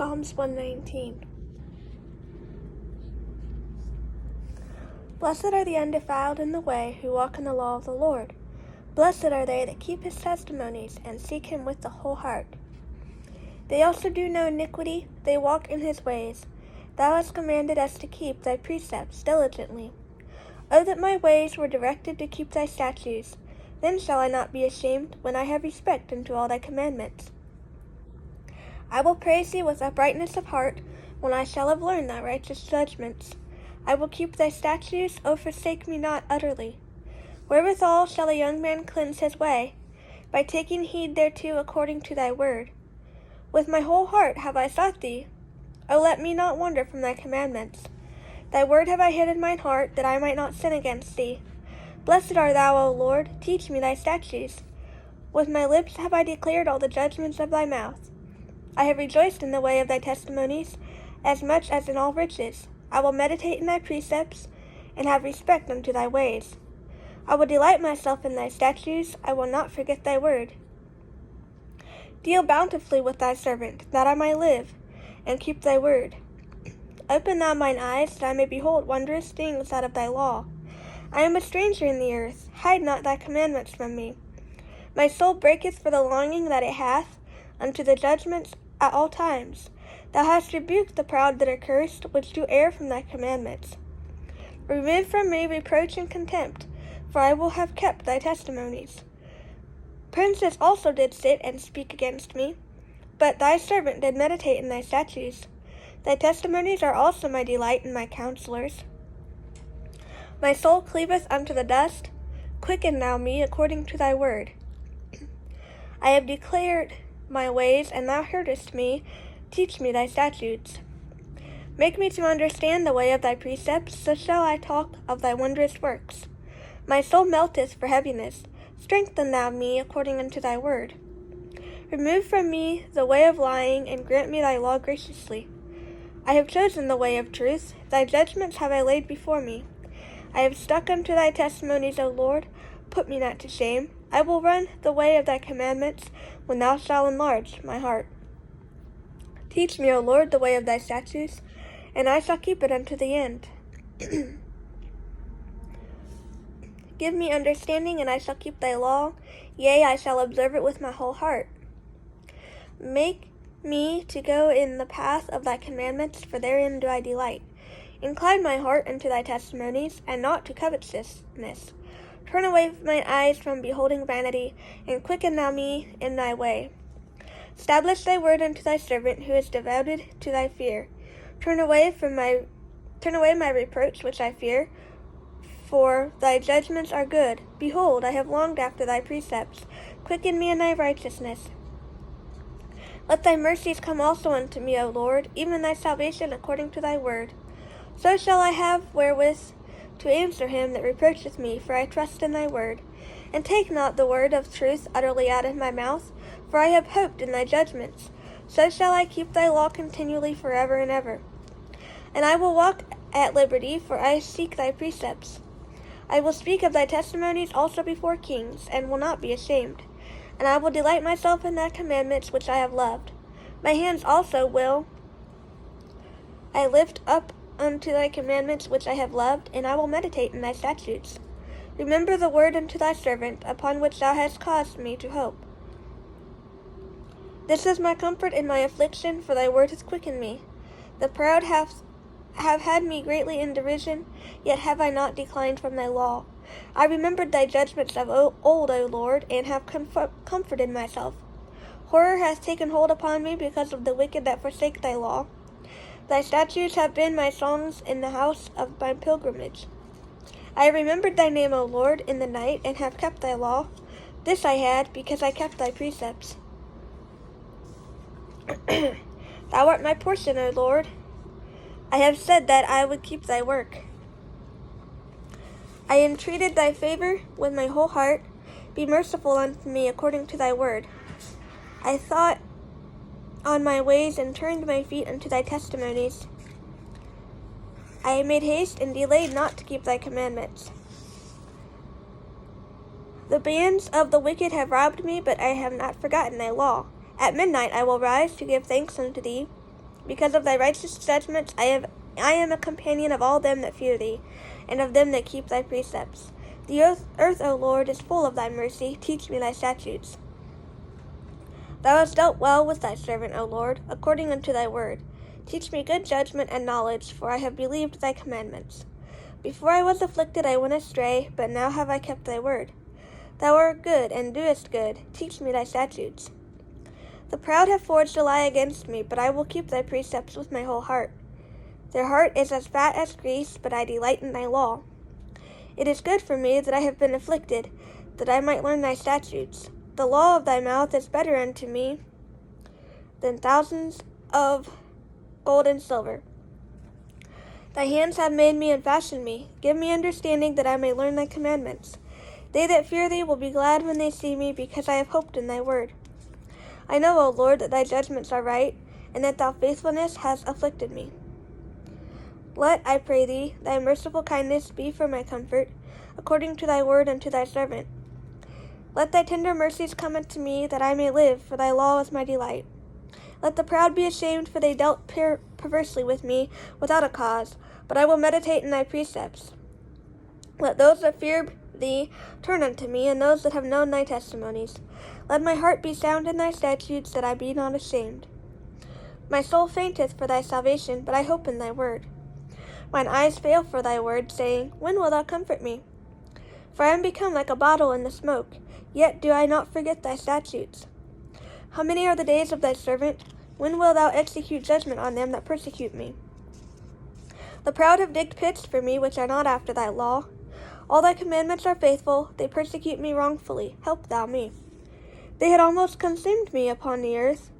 Psalms 119. Blessed are the undefiled in the way who walk in the law of the Lord. Blessed are they that keep his testimonies and seek him with the whole heart. They also do no iniquity, they walk in his ways. Thou hast commanded us to keep thy precepts diligently. O that my ways were directed to keep thy statutes! Then shall I not be ashamed, when I have respect unto all thy commandments. I will praise thee with uprightness of heart, when I shall have learned thy righteous judgments. I will keep thy statutes, O forsake me not utterly. Wherewithal shall a young man cleanse his way? By taking heed thereto according to thy word. With my whole heart have I sought thee. O let me not wander from thy commandments. Thy word have I hid in mine heart, that I might not sin against thee. Blessed art thou, O Lord, teach me thy statutes. With my lips have I declared all the judgments of thy mouth. I have rejoiced in the way of thy testimonies, as much as in all riches. I will meditate in thy precepts, and have respect unto thy ways. I will delight myself in thy statutes, I will not forget thy word. Deal bountifully with thy servant, that I may live, and keep thy word. Open thou mine eyes, that I may behold wondrous things out of thy law. I am a stranger in the earth, hide not thy commandments from me. My soul breaketh for the longing that it hath unto the judgments at all times. Thou hast rebuked the proud that are cursed, which do err from thy commandments. Remove from me reproach and contempt, for I will have kept thy testimonies. Princes also did sit and speak against me, but thy servant did meditate in thy statutes. Thy testimonies are also my delight and my counselors. My soul cleaveth unto the dust. Quicken thou me according to thy word. I have declared my ways, and thou heardest me. Teach me thy statutes. Make me to understand the way of thy precepts, so shall I talk of thy wondrous works. My soul melteth for heaviness. Strengthen thou me according unto thy word. Remove from me the way of lying, and grant me thy law graciously. I have chosen the way of truth. Thy judgments have I laid before me. I have stuck unto thy testimonies, O Lord. Put me not to shame. I will run the way of thy commandments, when thou shalt enlarge my heart. Teach me, O Lord, the way of thy statutes, and I shall keep it unto the end. Give me understanding, and I shall keep thy law. Yea, I shall observe it with my whole heart. Make me to go in the path of thy commandments, for therein do I delight. Incline my heart unto thy testimonies, and not to covetousness. Turn away mine eyes from beholding vanity, and quicken thou me in thy way. Establish thy word unto thy servant, who is devoted to thy fear. Turn away my reproach which I fear, for thy judgments are good. Behold, I have longed after thy precepts. Quicken me in thy righteousness. Let thy mercies come also unto me, O Lord, even thy salvation according to thy word. So shall I have wherewith to answer him that reproacheth me, for I trust in thy word. And take not the word of truth utterly out of my mouth, for I have hoped in thy judgments. So shall I keep thy law continually forever and ever. And I will walk at liberty, for I seek thy precepts. I will speak of thy testimonies also before kings, and will not be ashamed. And I will delight myself in thy commandments which I have loved. My hands also will I lift up unto thy commandments which I have loved, and I will meditate in thy statutes. Remember the word unto thy servant, upon which thou hast caused me to hope. This is my comfort in my affliction, for thy word hath quickened me. The proud have had me greatly in derision, yet have I not declined from thy law. I remembered thy judgments of old, O Lord, and have comforted myself. Horror hath taken hold upon me because of the wicked that forsake thy law. Thy statutes have been my songs in the house of my pilgrimage. I have remembered thy name, O Lord, in the night, and have kept thy law. This I had, because I kept thy precepts. Thou art my portion, O Lord. I have said that I would keep thy work. I entreated thy favor with my whole heart. Be merciful unto me according to thy word. I thought on my ways, and turned my feet unto thy testimonies. I made haste and delayed not to keep thy commandments. The bands of the wicked have robbed me, but I have not forgotten thy law. At midnight I will rise to give thanks unto thee, Because of thy righteous judgments I am a companion of all them that fear thee, and of them that keep thy precepts. The earth, O Lord, is full of thy mercy. Teach me thy statutes. Thou hast dealt well with thy servant, O Lord, according unto thy word. Teach me good judgment and knowledge, for I have believed thy commandments. Before I was afflicted I went astray, but now have I kept thy word. Thou art good, and doest good. Teach me thy statutes. The proud have forged a lie against me, but I will keep thy precepts with my whole heart. Their heart is as fat as grease, but I delight in thy law. It is good for me that I have been afflicted, that I might learn thy statutes. The law of thy mouth is better unto me than thousands of gold and silver. Thy hands have made me and fashioned me. Give me understanding that I may learn thy commandments. They that fear thee will be glad when they see me, because I have hoped in thy word. I know, O Lord, that thy judgments are right, and that thy faithfulness has afflicted me. Let, I pray thee, thy merciful kindness be for my comfort, according to thy word unto thy servant. Let thy tender mercies come unto me, that I may live, for thy law is my delight. Let the proud be ashamed, for they dealt perversely with me without a cause, but I will meditate in thy precepts. Let those that fear thee turn unto me, and those that have known thy testimonies. Let my heart be sound in thy statutes, that I be not ashamed. My soul fainteth for thy salvation, but I hope in thy word. Mine eyes fail for thy word, saying, When wilt thou comfort me? For I am become like a bottle in the smoke, yet do I not forget thy statutes. How many are the days of thy servant? When wilt thou execute judgment on them that persecute me? The proud have digged pits for me, which are not after thy law. All thy commandments are faithful. They persecute me wrongfully. Help thou me. They had almost consumed me upon the earth,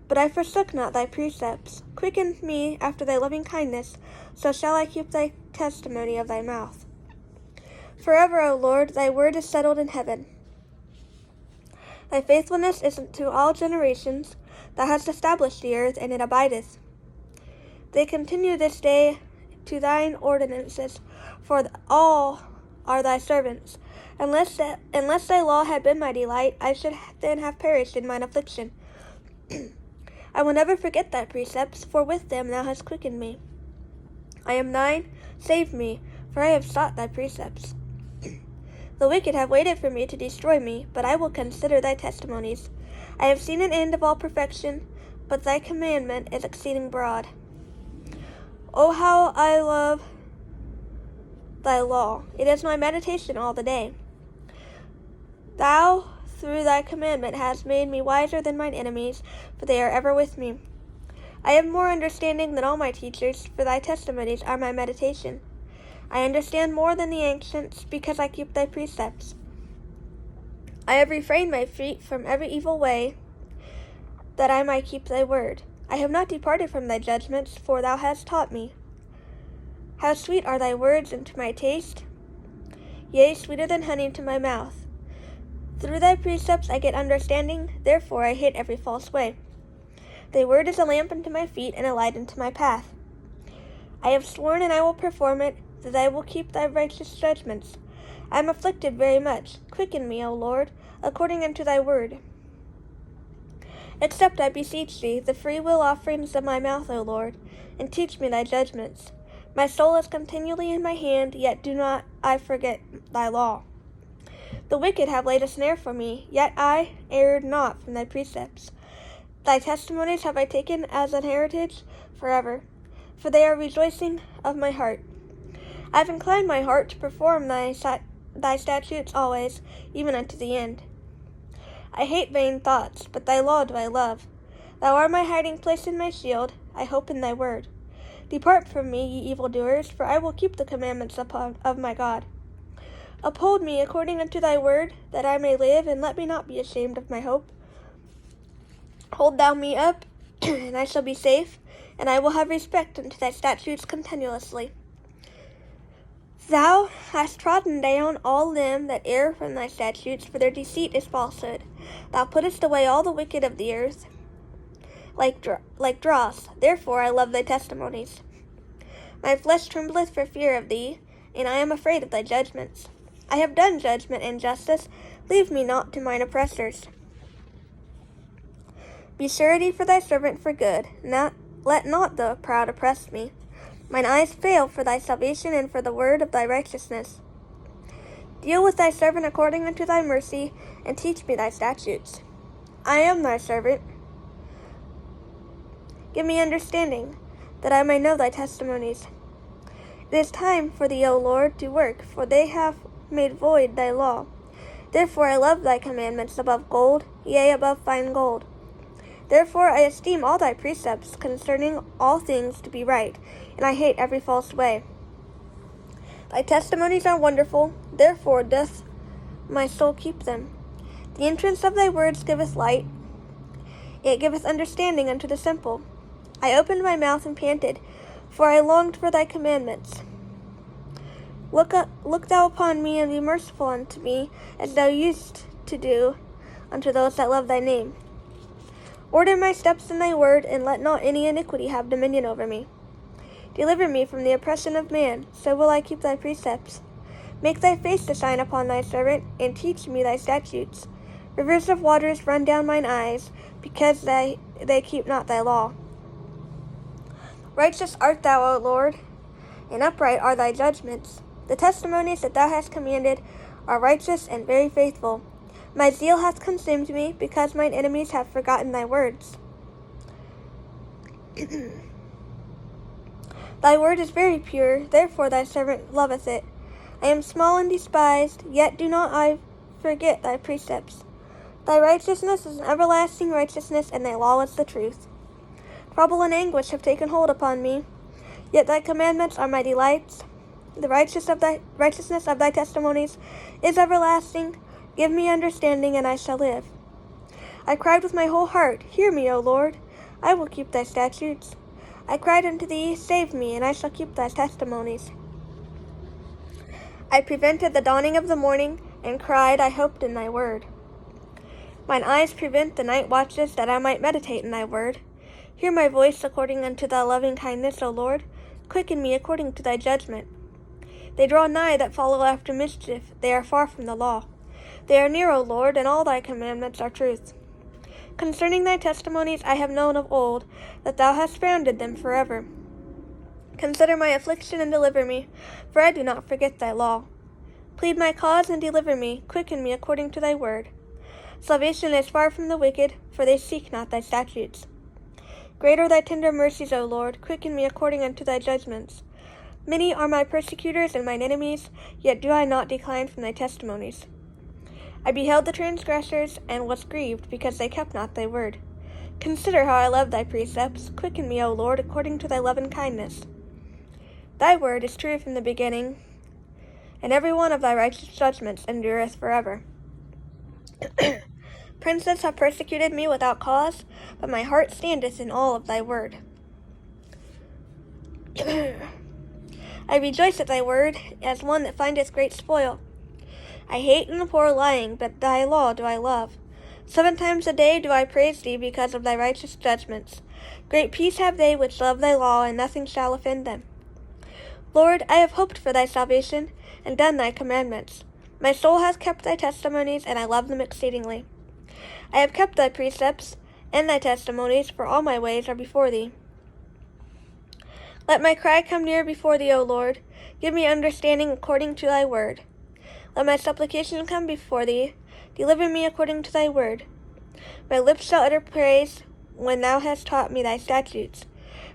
but I forsook not thy precepts. Quicken me after thy loving kindness, so shall I keep thy testimony of thy mouth. Forever, O Lord, thy word is settled in heaven. Thy faithfulness is to all generations. Thou hast established the earth, and it abideth. They continue this day to thine ordinances, for all are thy servants. Unless thy law had been my delight, I should then have perished in mine affliction. I will never forget thy precepts, for with them thou hast quickened me. I am thine, save me, for I have sought thy precepts. The wicked have waited for me to destroy me, but I will consider thy testimonies. I have seen an end of all perfection, but thy commandment is exceeding broad. O how I love thy law! It is my meditation all the day. Thou, through thy commandment, hast made me wiser than mine enemies, for they are ever with me. I have more understanding than all my teachers, for thy testimonies are my meditation. I understand more than the ancients, because I keep thy precepts. I have refrained my feet from every evil way, that I might keep thy word. I have not departed from thy judgments, for thou hast taught me. How sweet are thy words unto my taste, yea, sweeter than honey to my mouth. Through thy precepts I get understanding, therefore I hate every false way. Thy word is a lamp unto my feet, and a light unto my path. I have sworn, and I will perform it, that I will keep thy righteous judgments. I am afflicted very much. Quicken me, O Lord, according unto thy word. Accept, I beseech thee, the freewill offerings of my mouth, O Lord, and teach me thy judgments. My soul is continually in my hand, yet do not I forget thy law. The wicked have laid a snare for me, yet I erred not from thy precepts. Thy testimonies have I taken as an heritage forever, for they are rejoicing of my heart. I have inclined my heart to perform thy statutes always, even unto the end. I hate vain thoughts, but thy law do I love. Thou art my hiding place and my shield. I hope in thy word. Depart from me, ye evildoers, for I will keep the commandments of my God. Uphold me according unto thy word, that I may live, and let me not be ashamed of my hope. Hold thou me up, and I shall be safe, and I will have respect unto thy statutes continuously. Thou hast trodden down all them that err from thy statutes, for their deceit is falsehood. Thou puttest away all the wicked of the earth, like dross. Therefore I love thy testimonies. My flesh trembleth for fear of thee, and I am afraid of thy judgments. I have done judgment and justice. Leave me not to mine oppressors. Be surety for thy servant for good, Let not the proud oppress me. Mine eyes fail for thy salvation and for the word of thy righteousness. Deal with thy servant according unto thy mercy, and teach me thy statutes. I am thy servant. Give me understanding, that I may know thy testimonies. It is time for thee, O Lord, to work, for they have made void thy law. Therefore I love thy commandments above gold, yea, above fine gold. Therefore I esteem all thy precepts concerning all things to be right, and I hate every false way. Thy testimonies are wonderful, therefore doth my soul keep them. The entrance of thy words giveth light, it giveth understanding unto the simple. I opened my mouth and panted, for I longed for thy commandments. Look thou upon me, and be merciful unto me, as thou used to do unto those that love thy name. Order my steps in thy word, and let not any iniquity have dominion over me. Deliver me from the oppression of man, so will I keep thy precepts. Make thy face to shine upon thy servant, and teach me thy statutes. Rivers of waters run down mine eyes, because they keep not thy law. Righteous art thou, O Lord, and upright are thy judgments. The testimonies that thou hast commanded are righteous and very faithful. My zeal hath consumed me, because mine enemies have forgotten thy words. Thy word is very pure, therefore thy servant loveth it. I am small and despised, yet do not I forget thy precepts. Thy righteousness is an everlasting righteousness, and thy law is the truth. Trouble and anguish have taken hold upon me, yet thy commandments are my delights. The righteousness of thy testimonies is everlasting. Give me understanding, and I shall live. I cried with my whole heart, Hear me, O Lord. I will keep thy statutes. I cried unto thee, Save me, and I shall keep thy testimonies. I prevented the dawning of the morning, and cried, I hoped in thy word. Mine eyes prevent the night watches, that I might meditate in thy word. Hear my voice according unto thy loving kindness, O Lord. Quicken me according to thy judgment. They draw nigh that follow after mischief. They are far from the law. They are near, O Lord, and all thy commandments are truth. Concerning thy testimonies I have known of old, that thou hast founded them forever. Consider my affliction and deliver me, for I do not forget thy law. Plead my cause and deliver me. Quicken me according to thy word. Salvation is far from the wicked, for they seek not thy statutes. Great are thy tender mercies, O Lord. Quicken me according unto thy judgments. Many are my persecutors and mine enemies, yet do I not decline from thy testimonies. I beheld the transgressors, and was grieved, because they kept not thy word. Consider how I love thy precepts. Quicken me, O Lord, according to thy loving kindness. Thy word is true from the beginning, and every one of thy righteous judgments endureth forever. Princes have persecuted me without cause, but my heart standeth in all of thy word. I rejoice at thy word, as one that findeth great spoil. I hate and abhor lying, but thy law do I love. 7 times a day do I praise thee because of thy righteous judgments. Great peace have they which love thy law, and nothing shall offend them. Lord, I have hoped for thy salvation, and done thy commandments. My soul hath kept thy testimonies, and I love them exceedingly. I have kept thy precepts and thy testimonies, for all my ways are before thee. Let my cry come near before thee, O Lord. Give me understanding according to thy word. Let my supplication come before thee. Deliver me according to thy word. My lips shall utter praise when thou hast taught me thy statutes.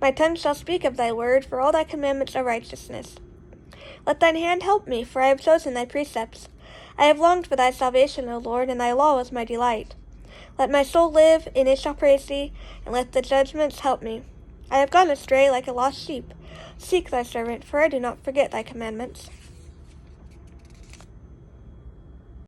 My tongue shall speak of thy word, for all thy commandments are righteousness. Let thine hand help me, for I have chosen thy precepts. I have longed for thy salvation, O Lord, and thy law is my delight. Let my soul live, and it shall praise thee, and let the judgments help me. I have gone astray like a lost sheep. Seek thy servant, for I do not forget thy commandments.